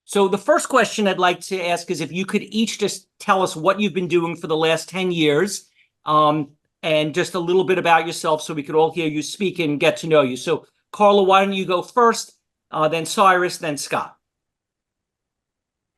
So the first question I'd like to ask is if you could each just tell us what you've been doing for the last 10 years, and just a little bit about yourself so we could all hear you speak and get to know you. So Carla, why don't you go first, then Cyrus, then Scott.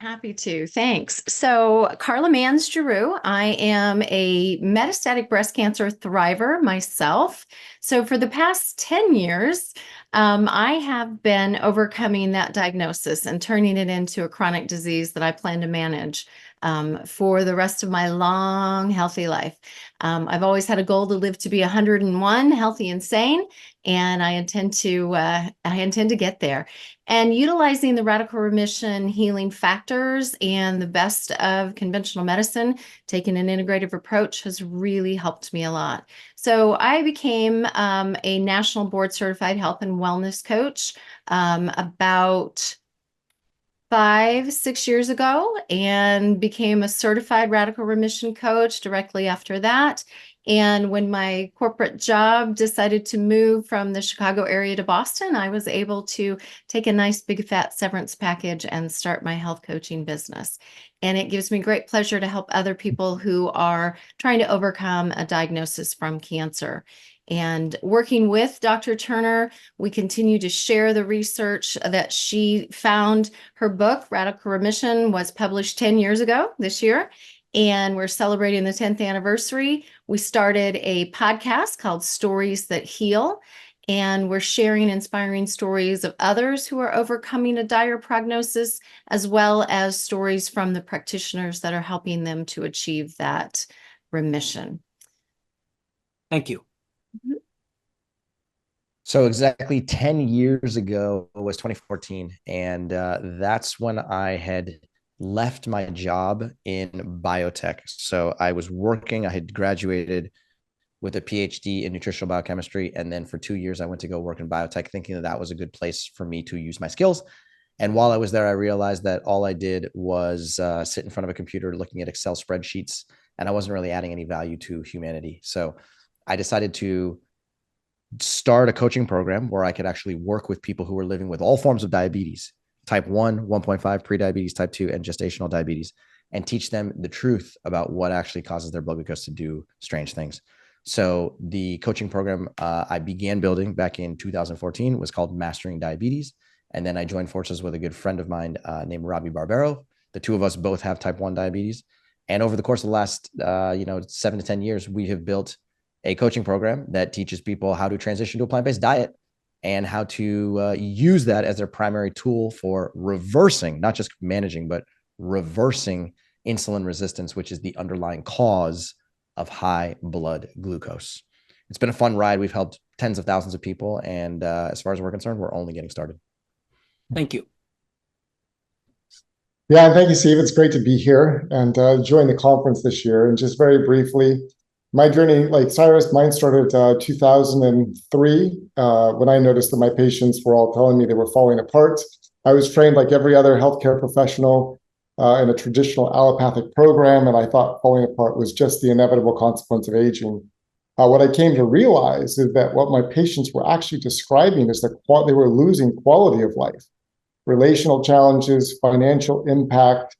Happy to. Thanks. So, Carla Mans-Giroux, I am a metastatic breast cancer thriver myself. So, for the past 10 years, I have been overcoming that diagnosis and turning it into a chronic disease that I plan to manage for the rest of my long, healthy life. I've always had a goal to live to be 101, healthy and sane, and I intend to get there. And utilizing the radical remission healing factors and the best of conventional medicine, taking an integrative approach has really helped me a lot. So I became a national board certified health and wellness coach about 5-6 years ago, and became a certified radical remission coach directly after that. And when my corporate job decided to move from the Chicago area to Boston, I was able to take a nice big fat severance package and start my health coaching business. And it gives me great pleasure to help other people who are trying to overcome a diagnosis from cancer. And working with Dr. Turner, we continue to share the research that she found. Her book, Radical Remission, was published 10 years ago this year, and we're celebrating the 10th anniversary. We started a podcast called Stories That Heal, and we're sharing inspiring stories of others who are overcoming a dire prognosis, as well as stories from the practitioners that are helping them to achieve that remission. Thank you. So exactly 10 years ago was 2014. And that's when I had left my job in biotech. So I was working, I had graduated with a PhD in nutritional biochemistry. And then for 2 years, I went to go work in biotech, thinking that that was a good place for me to use my skills. And while I was there, I realized that all I did was sit in front of a computer looking at Excel spreadsheets, and I wasn't really adding any value to humanity. So I decided to start a coaching program where I could actually work with people who were living with all forms of diabetes, type 1, 1.5, prediabetes, type 2, and gestational diabetes, and teach them the truth about what actually causes their blood glucose to do strange things. So the coaching program I began building back in 2014 was called Mastering Diabetes. And then I joined forces with a good friend of mine named Robbie Barbero. The two of us both have type 1 diabetes. And over the course of the last 7 to 10 years, we have built a coaching program that teaches people how to transition to a plant-based diet and how to use that as their primary tool for reversing, not just managing, but reversing insulin resistance, which is the underlying cause of high blood glucose. It's been a fun ride. We've helped tens of thousands of people. And as far as we're concerned, we're only getting started. Thank you. Yeah, thank you, Steve. It's great to be here and join the conference this year. And just very briefly, my journey, like Cyrus, mine started 2003 when I noticed that my patients were all telling me they were falling apart. I was trained like every other healthcare professional in a traditional allopathic program, and I thought falling apart was just the inevitable consequence of aging. What I came to realize is that what my patients were actually describing is that they were losing quality of life, relational challenges, financial impact.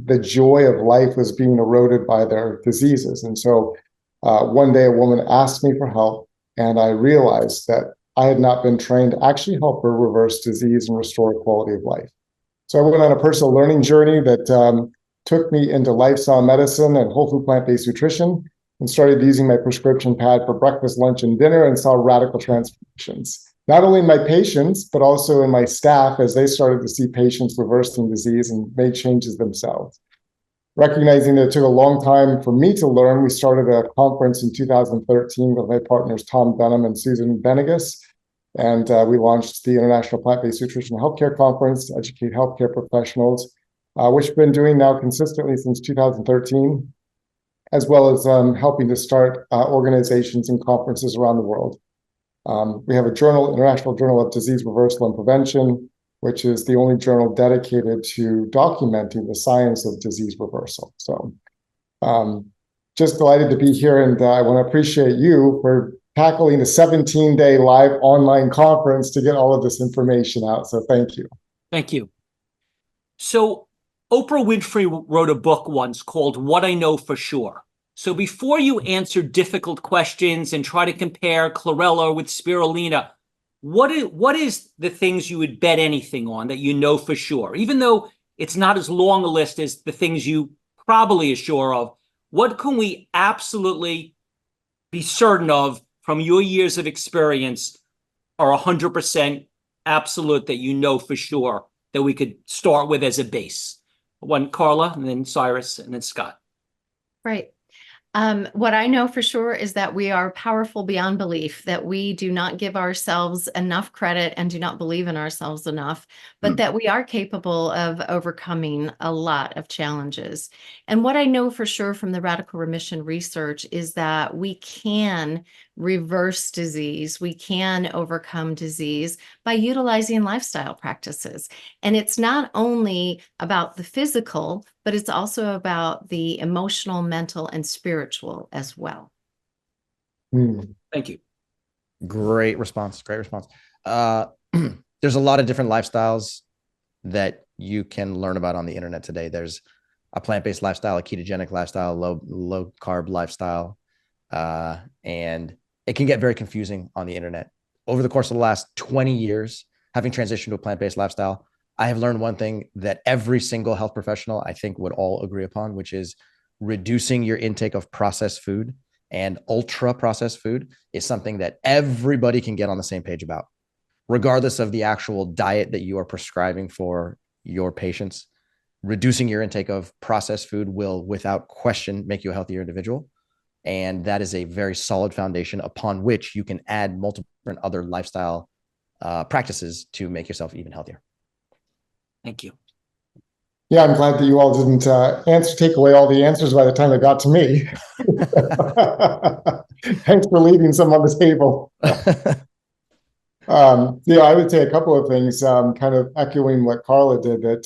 The joy of life was being eroded by their diseases. And so one day a woman asked me for help, and I realized that I had not been trained to actually help her reverse disease and restore quality of life. So I went on a personal learning journey that took me into lifestyle medicine and whole food plant-based nutrition, and started using my prescription pad for breakfast, lunch, and dinner, and saw radical transformations, not only in my patients, but also in my staff as they started to see patients reversing disease and made changes themselves. Recognizing that it took a long time for me to learn, we started a conference in 2013 with my partners Tom Dunham and Susan Benegas, and we launched the International Plant-Based Nutrition Healthcare Conference to educate healthcare professionals, which we've been doing now consistently since 2013, as well as helping to start organizations and conferences around the world. We have a journal, International Journal of Disease Reversal and Prevention, which is the only journal dedicated to documenting the science of disease reversal. So just delighted to be here, and I want to appreciate you for tackling a 17-day live online conference to get all of this information out. So thank you. Thank you. So Oprah Winfrey wrote a book once called What I Know for Sure. So before you answer difficult questions and try to compare chlorella with spirulina, what is the things you would bet anything on that you know for sure? Even though it's not as long a list as the things you probably are sure of, what can we absolutely be certain of from your years of experience are 100% absolute that you know for sure that we could start with as a base? One, Carla, and then Cyrus, and then Scott. Right. What I know for sure is that we are powerful beyond belief, that we do not give ourselves enough credit and do not believe in ourselves enough, but that we are capable of overcoming a lot of challenges. And what I know for sure from the radical remission research is that we can reverse disease, we can overcome disease by utilizing lifestyle practices. And it's not only about the physical, but it's also about the emotional, mental, and spiritual as well. Thank you. Great response. Great response. There's a lot of different lifestyles that you can learn about on the internet today. There's a plant-based lifestyle, a ketogenic lifestyle, low carb lifestyle, and it can get very confusing on the internet. Over the course of the last 20 years, having transitioned to a plant-based lifestyle, I have learned one thing that every single health professional, I think, would all agree upon, which is reducing your intake of processed food and ultra processed food is something that everybody can get on the same page about, regardless of the actual diet that you are prescribing for your patients. Reducing your intake of processed food will, without question, make you a healthier individual. And that is a very solid foundation upon which you can add multiple other lifestyle practices to make yourself even healthier. Thank you. Yeah, I'm glad that you all didn't take away all the answers by the time it got to me. Thanks for leaving some on the table. Yeah, I would say a couple of things, kind of echoing what Carla did, that,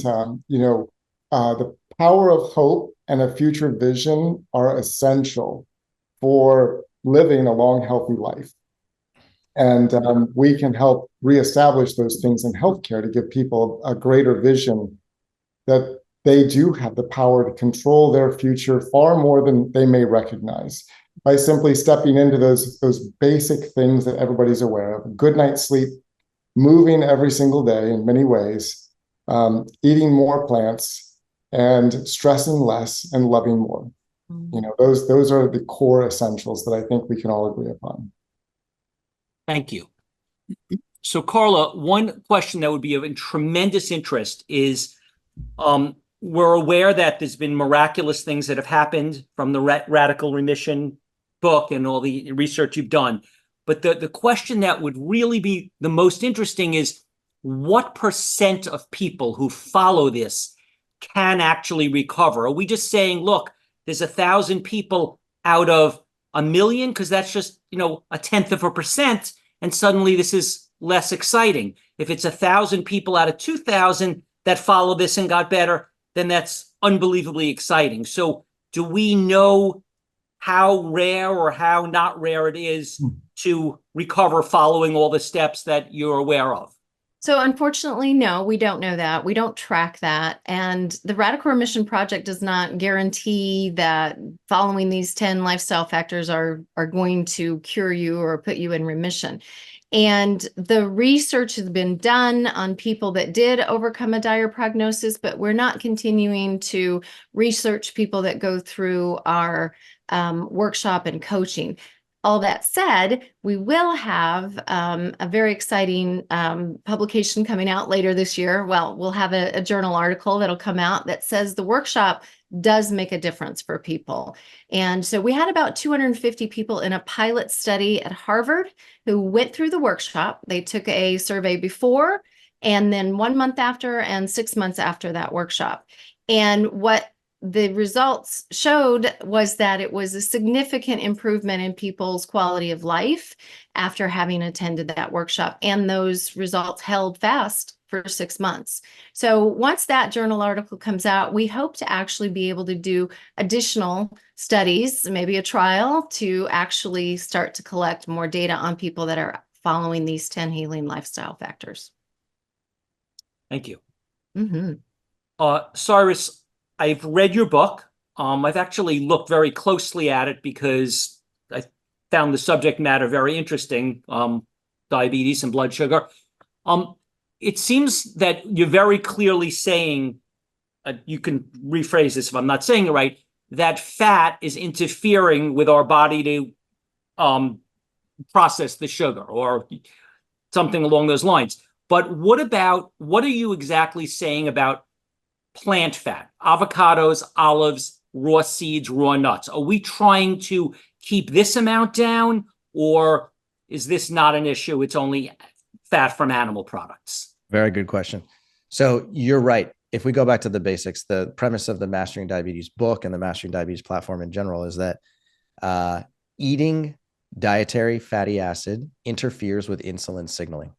the power of hope and a future vision are essential for living a long, healthy life. And we can help reestablish those things in healthcare to give people a greater vision that they do have the power to control their future far more than they may recognize, by simply stepping into those basic things that everybody's aware of: good night's sleep, moving every single day in many ways, eating more plants, and stressing less and loving more. Those are the core essentials that I think we can all agree upon. Thank you. So, Carla, one question that would be of tremendous interest is, we're aware that there's been miraculous things that have happened from the Radical Remission book and all the research you've done. But the question that would really be the most interesting is, what % of people who follow this can actually recover? Are we just saying, look, there's 1,000 people out of 1,000,000, because that's just, 0.1%, and suddenly this is less exciting? If it's 1,000 people out of 2,000 that follow this and got better, then that's unbelievably exciting. So do we know how rare or how not rare it is to recover following all the steps that you're aware of? So unfortunately, no, we don't know that. We don't track that. And the Radical Remission Project does not guarantee that following these 10 lifestyle factors are going to cure you or put you in remission. And the research has been done on people that did overcome a dire prognosis, but we're not continuing to research people that go through our workshop and coaching. All that said, we will have a very exciting publication coming out later this year. Well, we'll have a journal article that'll come out that says the workshop does make a difference for people. And so we had about 250 people in a pilot study at Harvard who went through the workshop. They took a survey before and then 1 month after and 6 months after that workshop. And what the results showed was that it was a significant improvement in people's quality of life after having attended that workshop. And those results held fast for 6 months. So once that journal article comes out, we hope to actually be able to do additional studies, maybe a trial, to actually start to collect more data on people that are following these 10 healing lifestyle factors. Thank you. Mm-hmm. Cyrus, I've read your book. I've actually looked very closely at it because I found the subject matter very interesting, diabetes and blood sugar. It seems that you're very clearly saying, you can rephrase this if I'm not saying it right, that fat is interfering with our body to process the sugar or something along those lines. But what are you exactly saying about plant fat, avocados, olives, raw seeds, raw nuts? Are we trying to keep this amount down, or is this not an issue? It's only fat from animal products. Very good question. So you're right. If we go back to the basics, the premise of the Mastering Diabetes book and the Mastering Diabetes platform in general is that eating dietary fatty acid interferes with insulin signaling.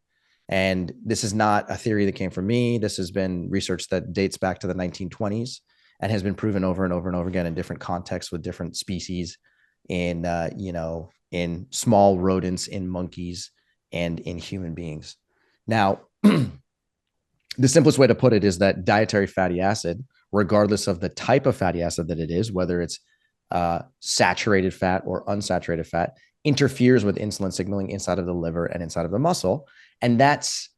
And this is not a theory that came from me. This has been research that dates back to the 1920s and has been proven over and over and over again in different contexts with different species in, in small rodents, in monkeys, and in human beings. Now, the simplest way to put it is that dietary fatty acid, regardless of the type of fatty acid that it is, whether it's saturated fat or unsaturated fat, interferes with insulin signaling inside of the liver and inside of the muscle. And that's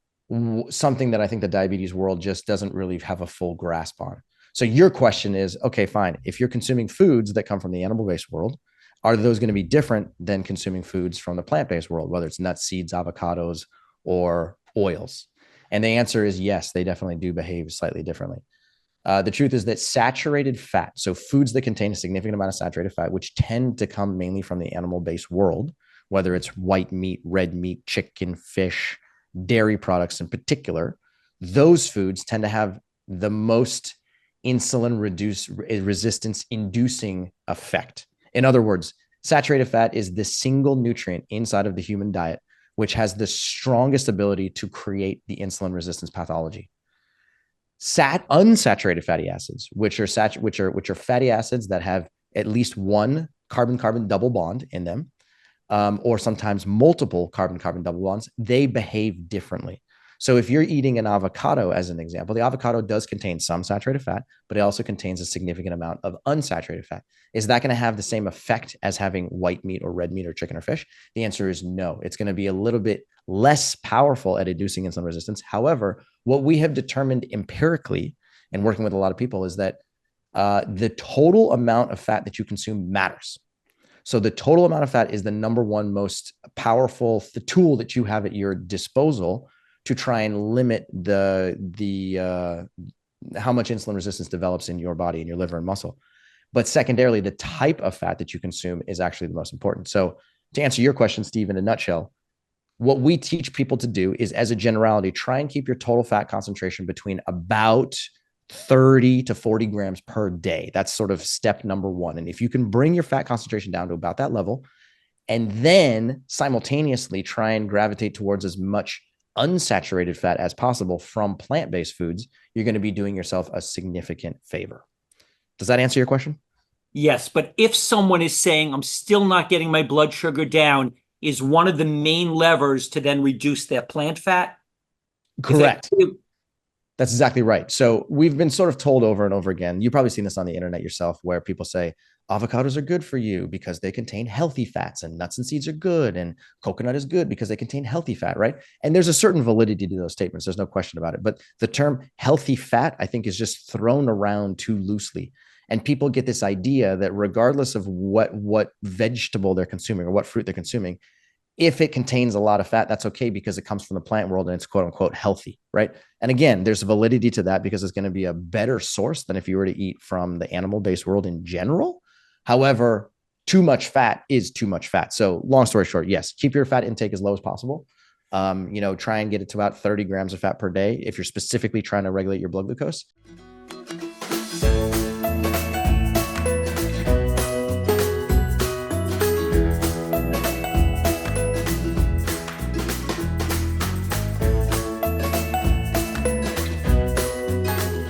something that I think the diabetes world just doesn't really have a full grasp on. So your question is, okay, fine. If you're consuming foods that come from the animal-based world, are those going to be different than consuming foods from the plant-based world, whether it's nuts, seeds, avocados, or oils? And the answer is yes, they definitely do behave slightly differently. The truth is that saturated fat, so foods that contain a significant amount of saturated fat, which tend to come mainly from the animal-based world, whether it's white meat, red meat, chicken, fish, dairy products in particular, those foods tend to have the most insulin resistance inducing effect. In other words, saturated fat is the single nutrient inside of the human diet which has the strongest ability to create the insulin resistance pathology. Unsaturated fatty acids, which are fatty acids that have at least one carbon-carbon double bond in them, or sometimes multiple carbon-carbon double bonds, they behave differently. So if you're eating an avocado, as an example, the avocado does contain some saturated fat, but it also contains a significant amount of unsaturated fat. Is that going to have the same effect as having white meat or red meat or chicken or fish? The answer is no. It's going to be a little bit less powerful at inducing insulin resistance. However, what we have determined empirically and working with a lot of people is that the total amount of fat that you consume matters. So the total amount of fat is the number one most powerful tool that you have at your disposal to try and limit how much insulin resistance develops in your body, in your liver and muscle. But secondarily, the type of fat that you consume is actually the most important. So to answer your question, Steve, in a nutshell, what we teach people to do is, as a generality, try and keep your total fat concentration between about 30 to 40 grams per day. That's sort of step number one. And if you can bring your fat concentration down to about that level, and then simultaneously try and gravitate towards as much unsaturated fat as possible from plant-based foods, you're going to be doing yourself a significant favor. Does that answer your question? Yes, but if someone is saying, I'm still not getting my blood sugar down, is one of the main levers to then reduce their plant fat? Correct. That's exactly right. So we've been sort of told over and over again, you've probably seen this on the internet yourself, where people say avocados are good for you because they contain healthy fats, and nuts and seeds are good, and coconut is good because they contain healthy fat, right? And there's a certain validity to those statements. There's no question about it. But the term healthy fat, I think, is just thrown around too loosely. And people get this idea that regardless of what vegetable they're consuming or what fruit they're consuming, if it contains a lot of fat, that's okay because it comes from the plant world and it's quote unquote healthy, right? And again, there's validity to that because it's going to be a better source than if you were to eat from the animal-based world in general. However, too much fat is too much fat. So long story short, yes, keep your fat intake as low as possible. Try and get it to about 30 grams of fat per day if you're specifically trying to regulate your blood glucose.